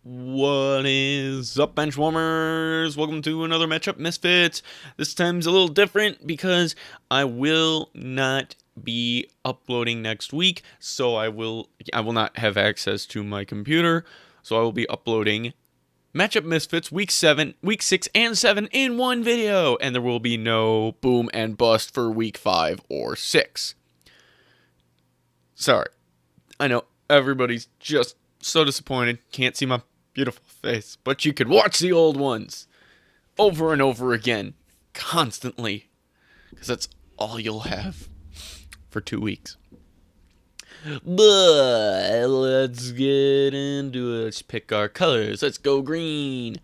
What is up, benchwarmers? Welcome to another matchup, Misfits. This time's a little different because I will not be uploading next week, so I will not have access to my computer. So I will be uploading matchup Misfits week 6 and 7 in one video, and there will be no boom and bust for week 5 or 6. Sorry. I know everybody's just so disappointed. Can't see my beautiful face, but you could watch the old ones over and over again, constantly, because that's all you'll have for 2 weeks. But let's get into it. Let's pick our colors. Let's go green.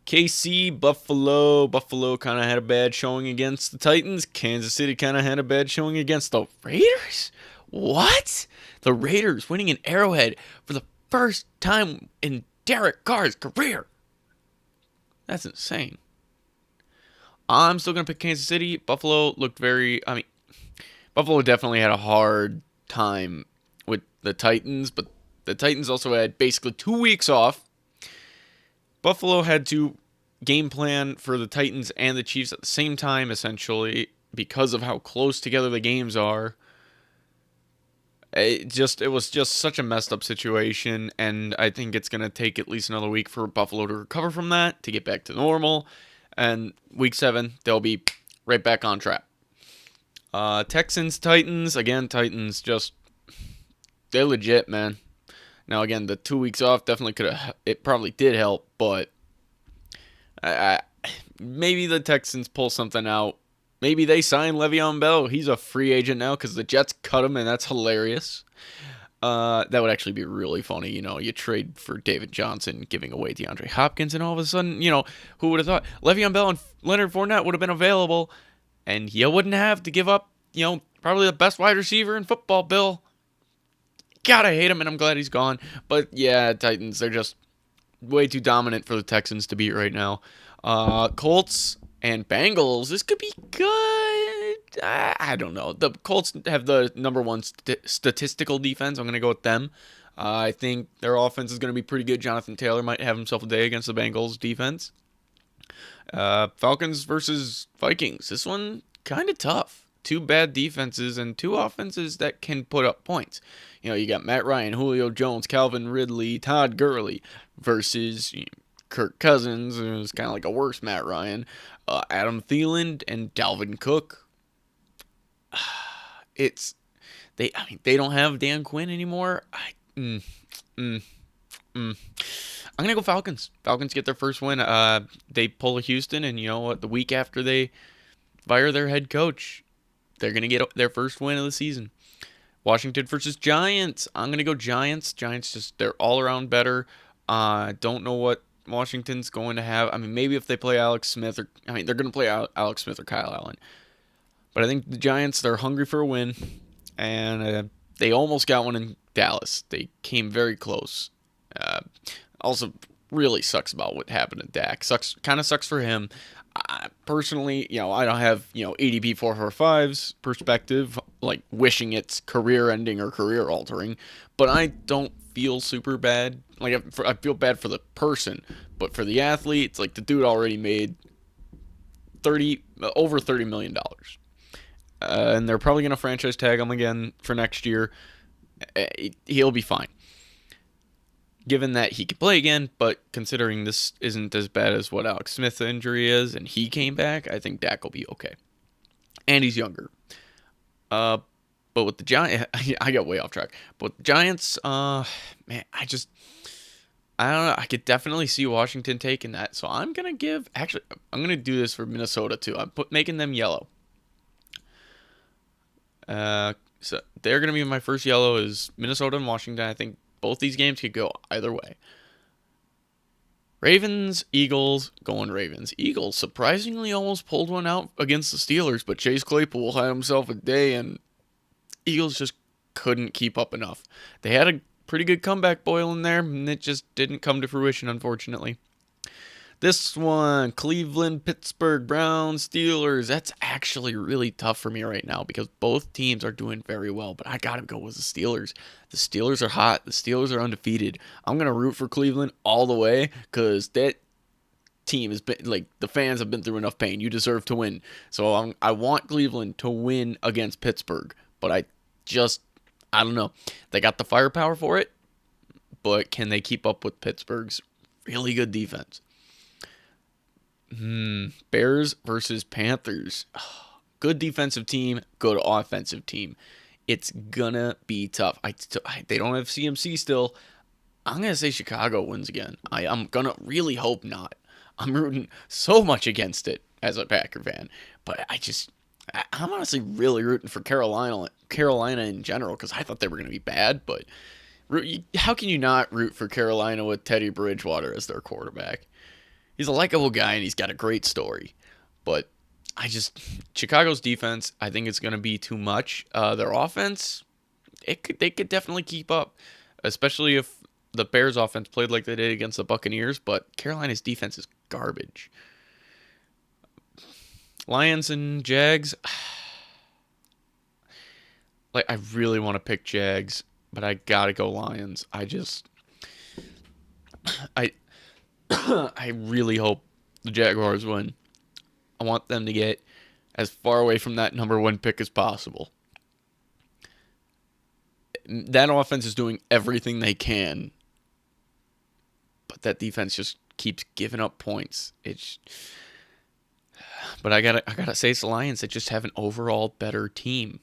KC, Buffalo. Buffalo kind of had a bad showing against the Titans. Kansas City kind of had a bad showing against the Raiders. What? The Raiders winning in Arrowhead for the first time in Derek Carr's career. That's insane. I'm still going to pick Kansas City. Buffalo looked Buffalo definitely had a hard time with the Titans, but the Titans also had basically 2 weeks off. Buffalo had to game plan for the Titans and the Chiefs at the same time, essentially, because of how close together the games are. It was just such a messed up situation, and I think it's going to take at least another week for Buffalo to recover from that, to get back to normal, and week 7, they'll be right back on track. Texans, Titans, again, Titans they're legit, man. Now, again, the 2 weeks off it probably did help, but maybe the Texans pull something out. Maybe they sign Le'Veon Bell. He's a free agent now because the Jets cut him, and that's hilarious. That would actually be really funny. You trade for David Johnson, giving away DeAndre Hopkins, and all of a sudden, who would have thought Le'Veon Bell and Leonard Fournette would have been available, and you wouldn't have to give up, probably the best wide receiver in football, Bill. Gotta hate him, and I'm glad he's gone. But yeah, Titans, they're just way too dominant for the Texans to beat right now. Colts and Bengals, this could be good. I don't know. The Colts have the number one statistical defense. I'm going to go with them. I think their offense is going to be pretty good. Jonathan Taylor might have himself a day against the Bengals defense. Falcons versus Vikings. This one kind of tough. Two bad defenses and two offenses that can put up points. You got Matt Ryan, Julio Jones, Calvin Ridley, Todd Gurley versus Kirk Cousins, who's kind of like a worse Matt Ryan, Adam Thielen, and Dalvin Cook. They don't have Dan Quinn anymore. I'm gonna go Falcons. Falcons get their first win. They pull a Houston, and you know what? The week after they fire their head coach, they're going to get their first win of the season. Washington versus Giants. I'm going to go Giants. Giants they're all around better. Don't know what Washington's going to have. Maybe if they play Alex Smith, they're going to play Alex Smith or Kyle Allen. But I think the Giants, they're hungry for a win. And they almost got one in Dallas. They came very close. Also, really sucks about what happened to Dak. Kind of sucks for him. Personally, I don't have, ADP 445's perspective, like wishing it's career-ending or career-altering, but I don't feel super bad. Like, I feel bad for the person, but for the athlete, it's like the dude already made over $30 million. And they're probably going to franchise tag him again for next year. He'll be fine, given that he could play again, but considering this isn't as bad as what Alex Smith's injury is, and he came back, I think Dak will be okay. And he's younger. But with the Giants, I got way off track. But with the Giants, man, I don't know. I could definitely see Washington taking that. So I'm going to do this for Minnesota too. I'm making them yellow. So they're going to be my first yellow is Minnesota and Washington. I think both these games could go either way. Ravens, Eagles, going Ravens. Eagles surprisingly almost pulled one out against the Steelers, but Chase Claypool had himself a day, and Eagles just couldn't keep up enough. They had a pretty good comeback boiling there, and it just didn't come to fruition, unfortunately. This one, Cleveland, Pittsburgh, Browns, Steelers. That's actually really tough for me right now because both teams are doing very well, but I gotta go with the Steelers. The Steelers are hot. The Steelers are undefeated. I'm gonna root for Cleveland all the way because that team has been like the fans have been through enough pain. You deserve to win. So I want Cleveland to win against Pittsburgh, but just I don't know. They got the firepower for it, but can they keep up with Pittsburgh's really good defense? Bears versus Panthers. Good defensive team, good offensive team. It's gonna be tough. They don't have CMC still. I'm gonna say Chicago wins again. I'm gonna really hope not. I'm rooting so much against it as a Packer fan, but I'm honestly really rooting for Carolina in general because I thought they were gonna be bad. But how can you not root for Carolina with Teddy Bridgewater as their quarterback? He's a likable guy and he's got a great story, but I just Chicago's defense. I think it's gonna be too much. Their offense, they could definitely keep up, especially if the Bears offense played like they did against the Buccaneers, but Carolina's defense is garbage. Lions and Jags, like I really want to pick Jags, but I gotta go Lions. I I really hope the Jaguars win. I want them to get as far away from that number one pick as possible. That offense is doing everything they can, but that defense just keeps giving up points. But I gotta say it's the Lions that just have an overall better team.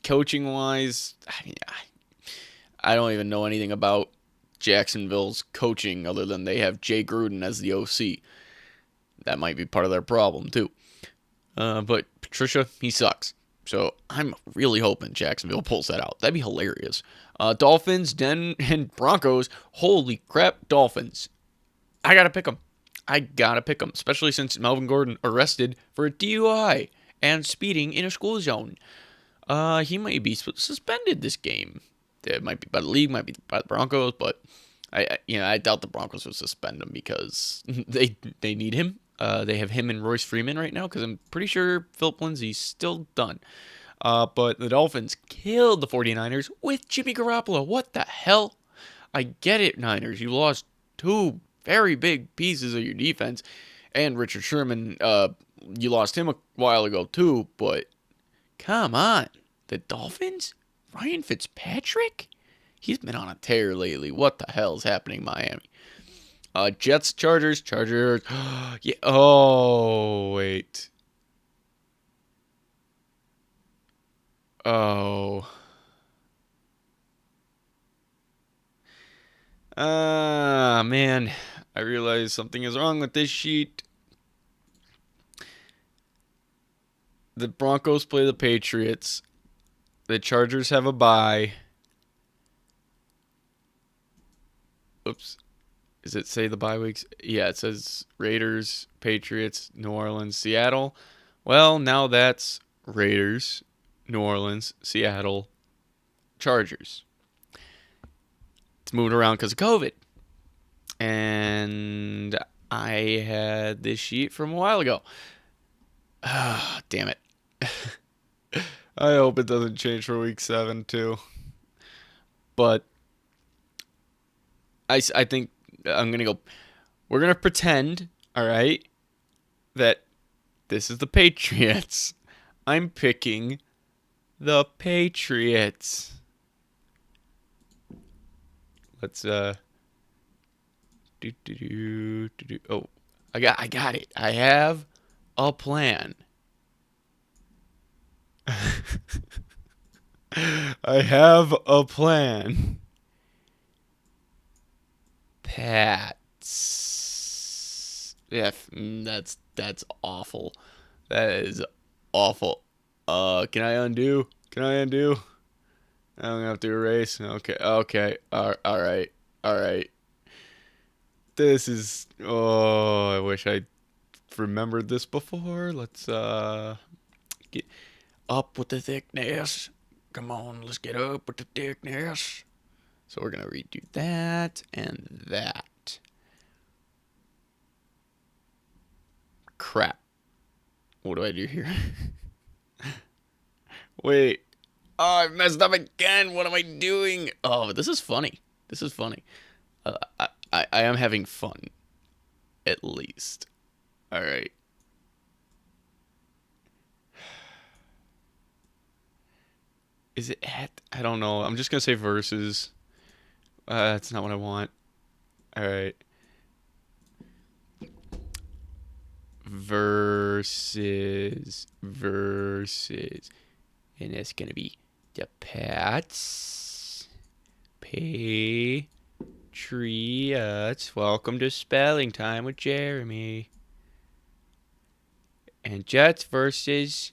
Coaching wise, I don't even know anything about Jacksonville's coaching other than they have Jay Gruden as the OC. That might be part of their problem too. But Patricia, he sucks. So I'm really hoping Jacksonville pulls that out. That'd be hilarious. Dolphins, and Broncos. Holy crap, Dolphins. I gotta pick them. I gotta pick them, especially since Melvin Gordon arrested for a DUI and speeding in a school zone. He might be suspended this game. It might be by the league, might be by the Broncos, but I doubt the Broncos will suspend him because they need him. They have him and Royce Freeman right now because I'm pretty sure Philip Lindsay's still done. But the Dolphins killed the 49ers with Jimmy Garoppolo. What the hell? I get it, Niners. You lost two very big pieces of your defense. And Richard Sherman, you lost him a while ago too. But come on. The Dolphins? Ryan Fitzpatrick? He's been on a tear lately. What the hell is happening in Miami? Jets, Chargers. Yeah. Oh, wait. Oh. Ah, man. I realize something is wrong with this sheet. The Broncos play the Patriots. The Chargers have a bye. Oops. Does it say the bye weeks? Yeah, it says Raiders, Patriots, New Orleans, Seattle. Well, now that's Raiders, New Orleans, Seattle, Chargers. It's moving around because of COVID. And I had this sheet from a while ago. Ah, damn it. I hope it doesn't change for week 7 too. But I think I'm going to go. We're going to pretend, all right, that this is the Patriots. I'm picking the Patriots. Let's Oh, I got it. I have a plan. I have a plan. Pats. Yeah, that's awful. That is awful. Can I undo? Can I undo? I'm gonna have to erase. Okay. All right. All right. This is. Oh, I wish I remembered this before. Let's get up with the thickness. Come on, let's get up with the thickness. So we're gonna redo that and that. crap. What do I do here? Wait. Oh, I messed up again. What am I doing? Oh, this is funny. This is funny. I am having fun. At least. Alright. Is it at? I don't know. I'm just going to say versus. That's not what I want. Alright. Versus. And it's going to be the Pats. Patriots. Welcome to spelling time with Jeremy. And Jets versus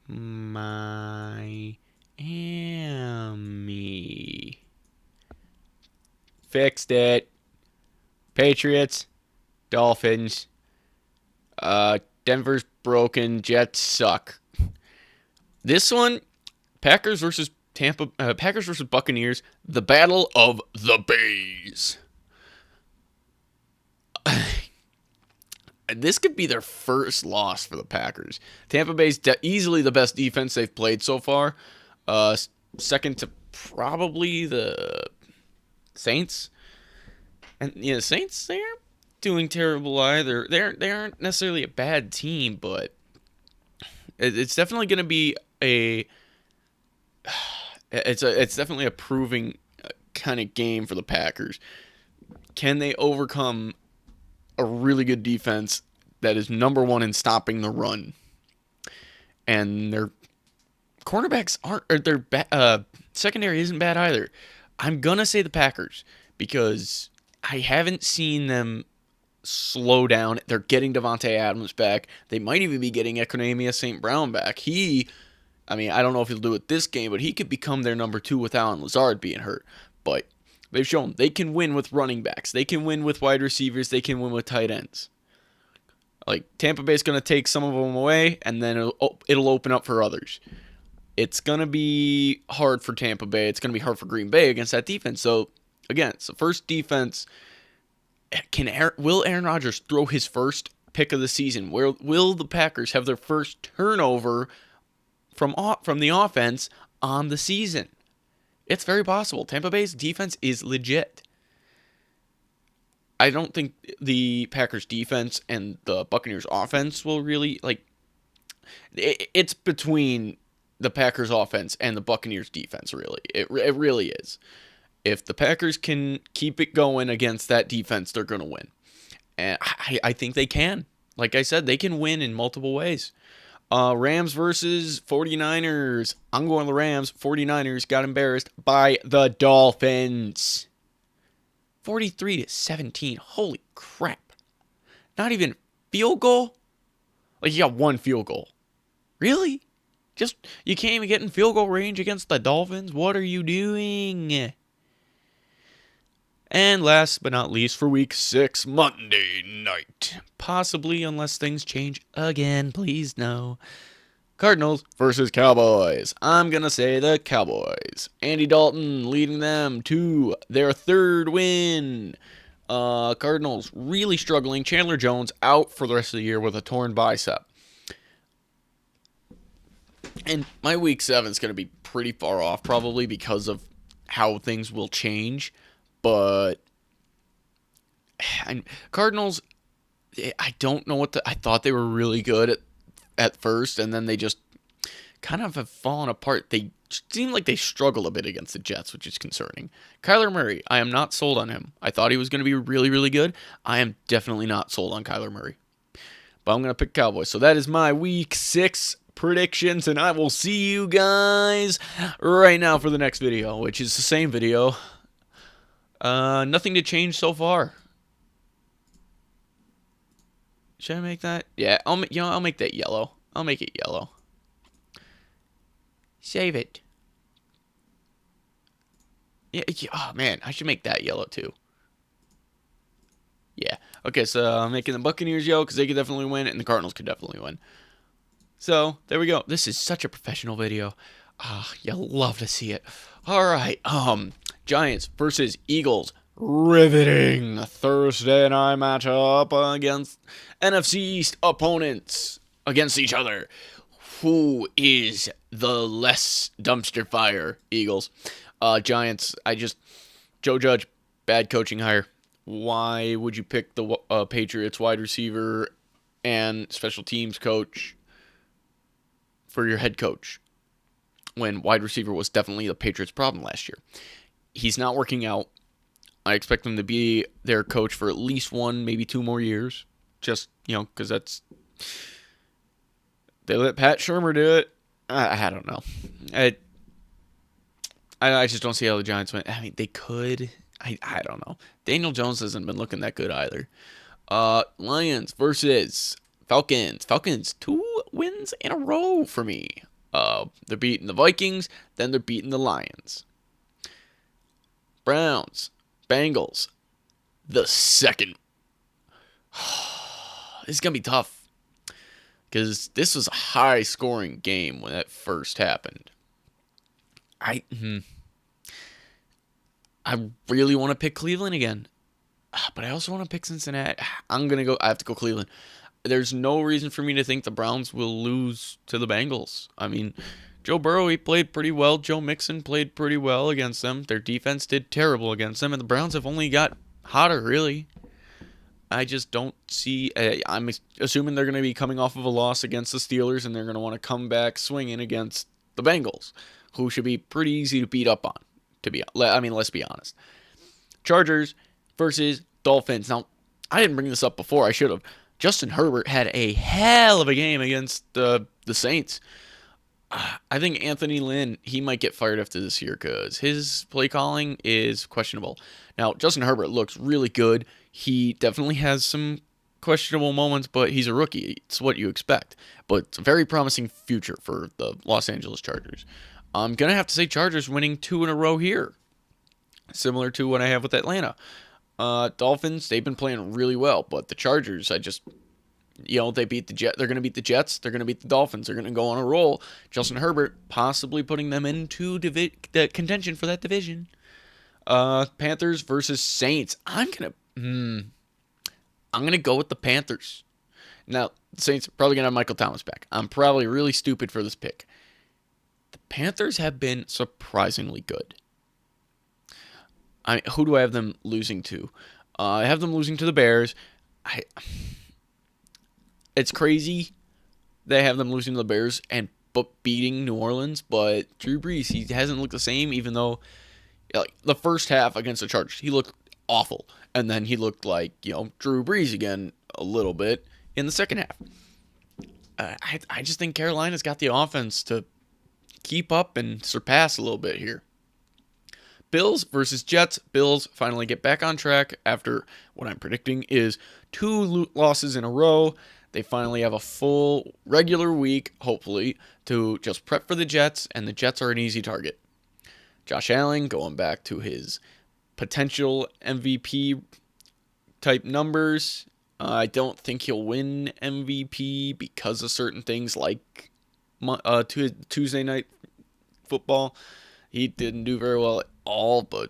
Miami. Fixed it. Patriots, Dolphins. Denver's broken. Jets suck. This one, Packers versus Buccaneers. The Battle of the Bays. This could be their first loss for the Packers. Tampa Bay's easily the best defense they've played so far. Second to probably the Saints. And yeah, the Saints, they aren't doing terrible either. They aren't necessarily a bad team, but it's definitely going to be it's definitely a proving kind of game for the Packers. Can they overcome a really good defense that is number one in stopping the run? And their cornerbacks aren't, or their secondary isn't bad either. I'm gonna say the Packers because I haven't seen them slow down. They're getting Devontae Adams back. They might even be getting Equanimeous St. Brown back. I don't know if he'll do it this game, but he could become their number 2 with Allen Lazard being hurt. But they've shown they can win with running backs. They can win with wide receivers. They can win with tight ends. Like, Tampa Bay's going to take some of them away, and then it'll open up for others. It's going to be hard for Tampa Bay. It's going to be hard for Green Bay against that defense. So, again, it's the first defense. Will Aaron Rodgers throw his first pick of the season? Will the Packers have their first turnover from the offense on the season? It's very possible. Tampa Bay's defense is legit. I don't think the Packers defense and the Buccaneers offense will really, it's between the Packers offense and the Buccaneers defense, really. It really is. If the Packers can keep it going against that defense, they're going to win. And I think they can. Like I said, they can win in multiple ways. Rams versus 49ers. I'm going the Rams. 49ers got embarrassed by the Dolphins. 43-17. Holy crap. Not even field goal? Like, you got one field goal. Really? You can't even get in field goal range against the Dolphins? What are you doing? And last but not least, for week 6, Monday night. Possibly, unless things change again. Please no. Cardinals versus Cowboys. I'm going to say the Cowboys. Andy Dalton leading them to their 3rd win. Cardinals really struggling. Chandler Jones out for the rest of the year with a torn bicep. And my week 7 is going to be pretty far off probably because of how things will change. But Cardinals, I don't know I thought they were really good at first, and then they just kind of have fallen apart. They seem like they struggle a bit against the Jets, which is concerning. Kyler Murray, I am not sold on him. I thought he was going to be really, really good. I am definitely not sold on Kyler Murray. But I'm going to pick Cowboys. So that is my week 6 predictions, and I will see you guys right now for the next video, which is the same video. Nothing to change so far. Should I make that? Yeah, I'll make that yellow. I'll make it yellow. Save it. Yeah, oh man, I should make that yellow too. Yeah. Okay, so I'm making the Buccaneers yellow because they could definitely win, and the Cardinals could definitely win. So, there we go. This is such a professional video. You'll love to see it. All right. Giants versus Eagles. riveting Thursday night matchup against NFC East opponents against each other. Who is the less dumpster fire? Eagles. Giants. Joe Judge, bad coaching hire. Why would you pick the Patriots wide receiver and special teams coach for your head coach when wide receiver was definitely the Patriots' problem last year? He's not working out. I expect him to be their coach for at least one, maybe 2 more years. Just, because they let Pat Shurmur do it. I don't know. I just don't see how the Giants win. I mean, they could. I don't know. Daniel Jones hasn't been looking that good either. Lions versus Falcons. Falcons, 2 wins in a row for me. They're beating the Vikings, then they're beating the Lions. Browns, Bengals, the second. This is going to be tough because this was a high-scoring game when that first happened. I really want to pick Cleveland again, but I also want to pick Cincinnati. I have to go Cleveland. There's no reason for me to think the Browns will lose to the Bengals. I mean, Joe Burrow, he played pretty well. Joe Mixon played pretty well against them. Their defense did terrible against them, and the Browns have only got hotter, really. I just don't see. I'm assuming they're going to be coming off of a loss against the Steelers, and they're going to want to come back swinging against the Bengals, who should be pretty easy to beat up on. Let's be honest. Chargers versus Dolphins. Now, I didn't bring this up before. I should have. Justin Herbert had a hell of a game against the Saints. I think Anthony Lynn, he might get fired after this year because his play calling is questionable. Now, Justin Herbert looks really good. He definitely has some questionable moments, but he's a rookie. It's what you expect. But it's a very promising future for the Los Angeles Chargers. I'm going to have to say Chargers winning 2 in a row here, similar to what I have with Atlanta. Dolphins, they've been playing really well, but the Chargers, they beat the Jets. They're going to beat the Jets. They're going to beat the Dolphins. They're going to go on a roll. Justin Herbert possibly putting them into the contention for that division. Panthers versus Saints. I'm gonna go with the Panthers. Now, the Saints are probably gonna have Michael Thomas back. I'm probably really stupid for this pick. The Panthers have been surprisingly good. Who do I have them losing to? I have them losing to the Bears. It's crazy they have them losing to the Bears and beating New Orleans, but Drew Brees, he hasn't looked the same, even though the first half against the Chargers, he looked awful. And then he looked like, Drew Brees again a little bit in the second half. I just think Carolina's got the offense to keep up and surpass a little bit here. Bills versus Jets. Bills finally get back on track after what I'm predicting is 2 losses in a row. They finally have a full regular week, hopefully, to just prep for the Jets, and the Jets are an easy target. Josh Allen going back to his potential MVP type numbers. I don't think he'll win MVP because of certain things like Tuesday night football. He didn't do very well at all, but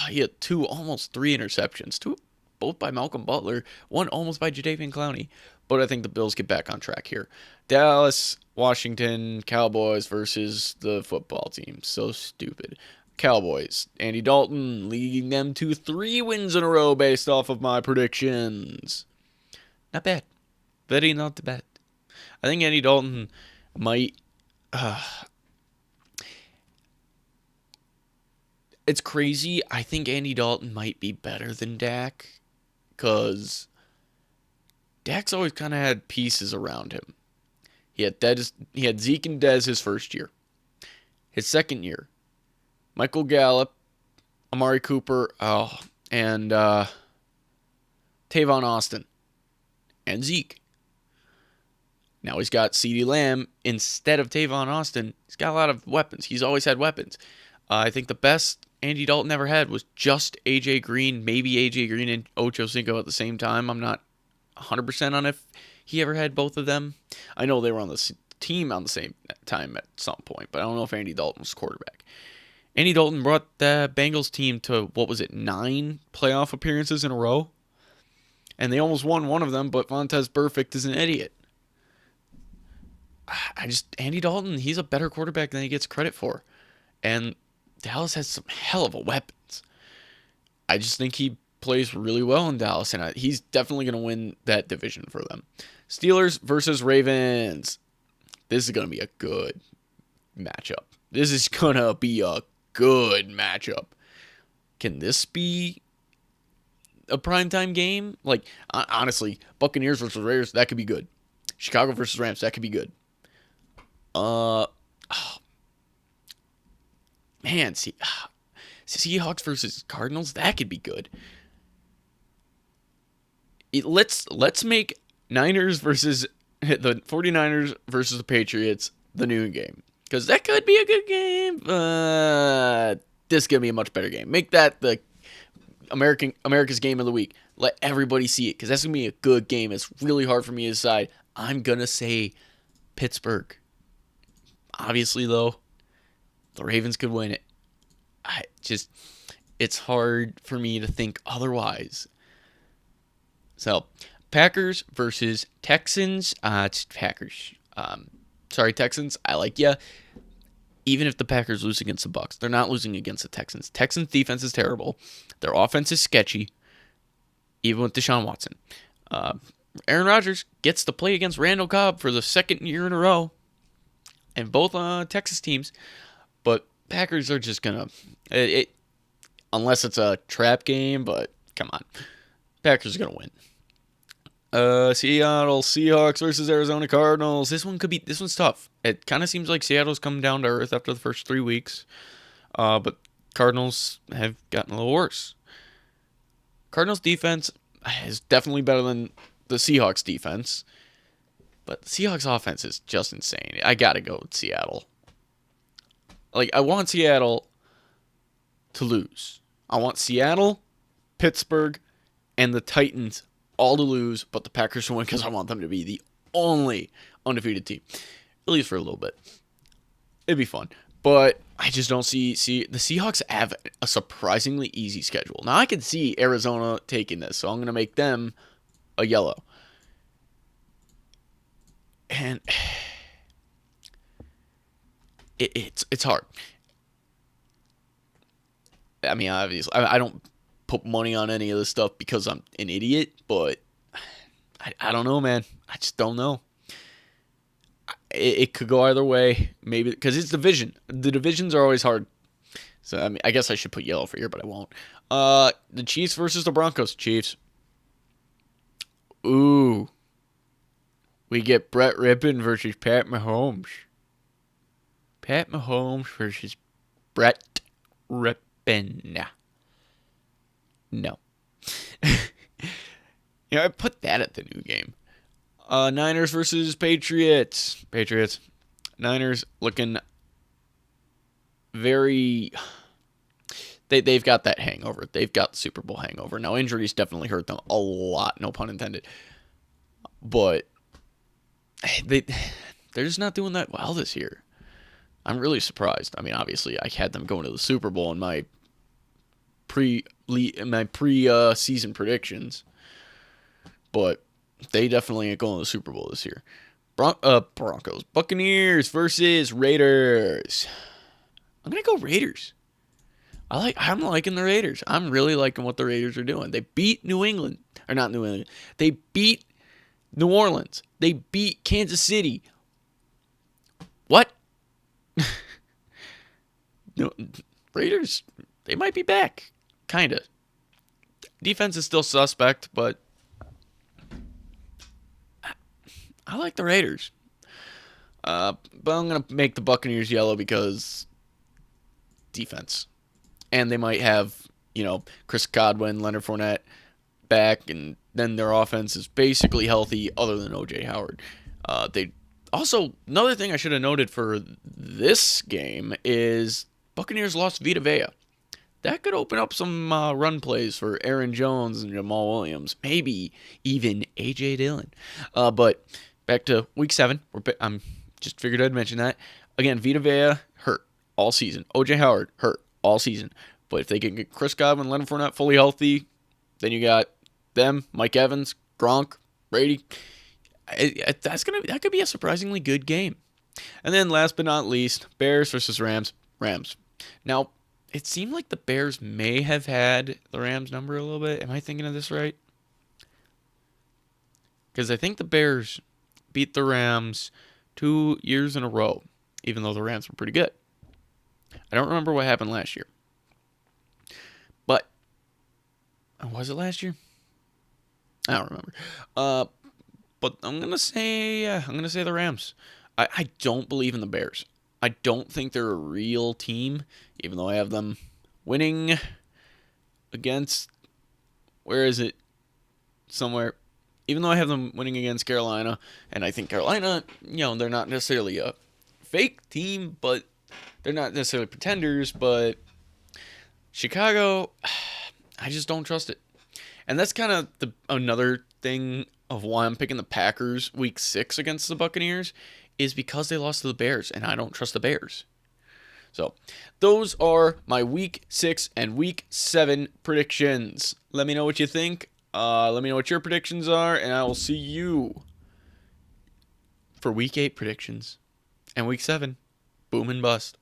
he had almost 3 interceptions, both by Malcolm Butler, one almost by Jadeveon Clowney. But I think the Bills get back on track here. Dallas, Washington, Cowboys versus the football team. So stupid. Cowboys, Andy Dalton leading them to 3 wins in a row based off of my predictions. Not bad. Very not bad. I think Andy Dalton might... it's crazy. I think Andy Dalton might be better than Dak because Dak's always kind of had pieces around him. He had Zeke and Dez his first year. His second year, Michael Gallup, Amari Cooper, and Tavon Austin, and Zeke. Now he's got CeeDee Lamb instead of Tavon Austin. He's got a lot of weapons. He's always had weapons. I think the best Andy Dalton ever had was just A.J. Green, maybe A.J. Green and Ocho Cinco at the same time. I'm not 100% on if he ever had both of them. I know they were on the team on the same time at some point, but I don't know if Andy Dalton was quarterback. Andy Dalton brought the Bengals team to, what was it, 9 playoff appearances in a row? And they almost won one of them, but Vontez Burfict is an idiot. Andy Dalton, he's a better quarterback than he gets credit for. And Dallas has some hell of a weapons. I just think he plays really well in Dallas, and he's definitely going to win that division for them. Steelers versus Ravens. This is going to be a good matchup. This is going to be a good matchup. Can this be a primetime game? Like, honestly, Buccaneers versus Raiders, that could be good. Chicago versus Rams, that could be good. Oh, man, Seahawks versus Cardinals, that could be good. Let's make Niners versus the 49ers versus the Patriots the noon game. Because that could be a good game. This is going to be a much better game. Make that the America's game of the week. Let everybody see it. Because that's going to be a good game. It's really hard for me to decide. I'm going to say Pittsburgh. Obviously, though, the Ravens could win it. It's hard for me to think otherwise. So, Packers versus Texans. It's Packers. Sorry, Texans. I like you. Even if the Packers lose against the Bucks, they're not losing against the Texans. Texans' defense is terrible. Their offense is sketchy, even with Deshaun Watson. Aaron Rodgers gets to play against Randall Cobb for the second year in a row, and both Texas teams. But Packers are just gonna unless it's a trap game. But come on, Packers are gonna win. Seattle Seahawks versus Arizona Cardinals. This one's tough. It kind of seems like Seattle's come down to earth after the first 3 weeks. But Cardinals have gotten a little worse. Cardinals defense is definitely better than the Seahawks defense. But the Seahawks offense is just insane. I gotta go with Seattle. Like, I want Seattle to lose. I want Seattle, Pittsburgh, and the Titans all to lose, but the Packers to win because I want them to be the only undefeated team, at least for a little bit. It'd be fun, but I just don't see the Seahawks have a surprisingly easy schedule. Now I can see Arizona taking this, so I'm gonna make them a yellow, and it's hard. I mean, obviously, I don't put money on any of this stuff because I'm an idiot, but I don't know, man. I just don't know. It could go either way, maybe, because it's division. The divisions are always hard. So, I mean, I guess I should put yellow for here, but I won't. The Chiefs versus the Broncos. Chiefs. Ooh. We get Brett Rippon versus Pat Mahomes. Pat Mahomes versus Brett Rippon. No. I put that at the new game. Niners versus Patriots. Patriots. Niners looking very... They've got that hangover. They've got the Super Bowl hangover. Now, injuries definitely hurt them a lot. No pun intended. But they're just not doing that well this year. I'm really surprised. I mean, obviously, I had them going to the Super Bowl in my pre-season predictions, but they definitely ain't going to the Super Bowl this year. Broncos, Buccaneers versus Raiders. I'm gonna go Raiders. I'm liking the Raiders. I'm really liking what the Raiders are doing. They beat New England, or not New England. They beat New Orleans. They beat Kansas City. What? No, Raiders. They might be back. Kinda. Defense is still suspect, but I like the Raiders. But I'm going to make the Buccaneers yellow because defense. And they might have, Chris Godwin, Leonard Fournette back, and then their offense is basically healthy other than O.J. Howard. Also, another thing I should have noted for this game is Buccaneers lost Vita Vea. That could open up some run plays for Aaron Jones and Jamal Williams, maybe even A.J. Dillon. But back to Week 7. I'm just figured I'd mention that. Again, Vita Vea hurt all season. OJ Howard hurt all season. But if they can get Chris Godwin, Leonard Fournette fully healthy, then you got them, Mike Evans, Gronk, Brady. That could be a surprisingly good game. And then last but not least, Bears versus Rams. Rams. Now, it seemed like the Bears may have had the Rams number a little bit. Am I thinking of this right? Because I think the Bears beat the Rams 2 years in a row, even though the Rams were pretty good. I don't remember what happened last year. But, was it last year? I don't remember. But I'm gonna say the Rams. I don't believe in the Bears. I don't think they're a real team, even though I have them winning against, where is it? Somewhere. Even though I have them winning against Carolina, and I think Carolina, they're not necessarily a fake team, but they're not necessarily pretenders, but Chicago, I just don't trust it. And that's kind of another thing of why I'm picking the Packers week 6 against the Buccaneers, is because they lost to the Bears, and I don't trust the Bears. So, those are my week 6 and week 7 predictions. Let me know what you think. Let me know what your predictions are, and I will see you for week 8 predictions and week 7. Boom and bust.